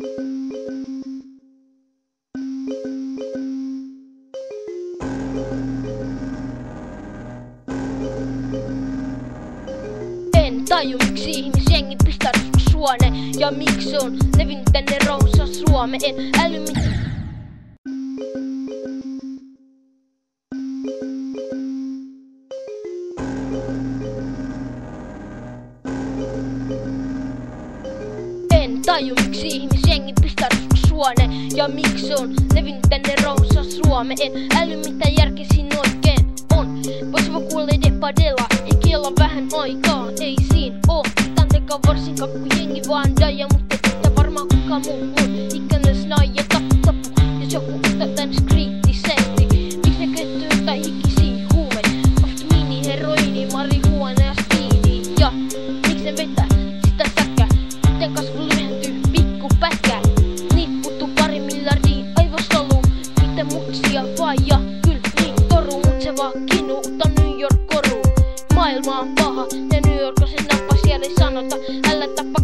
En taju miksi ihmisjengi pistää suone ja miksi on levinnyt tänne Rousa Suomeen. En äly En taju miksi ihmisjengi pistää suone ja miksi on levinnyt tänne Rousa Suomeen. En äly mitä järki siinä oikein on. Vois vaan kuulla depadella, ei kiellä vähän aikaa. Ei siinä oo mitään tekaa varsinkaan kun jengi vaan daja. Mutta ei varmaan kukaan muu on ikänes naija tappu. Jos joku ottaa tän kriittisesti, miks ne kettyy tai hikisiin huumeet? Vasta mini, heroini, marihuana ja speedi. Ja miks ne vetää sitä säkkää? Miten kasvu lyhentyy pikku pätkää? Niit puuttuu 2 miljardia aivostoluu. Miten mutsia vai ja kyl niin toru. Mut se vaan kinuuttaa New York koru. Maailma on paha ja New York on se nappa, siellä ei sanota älä tappa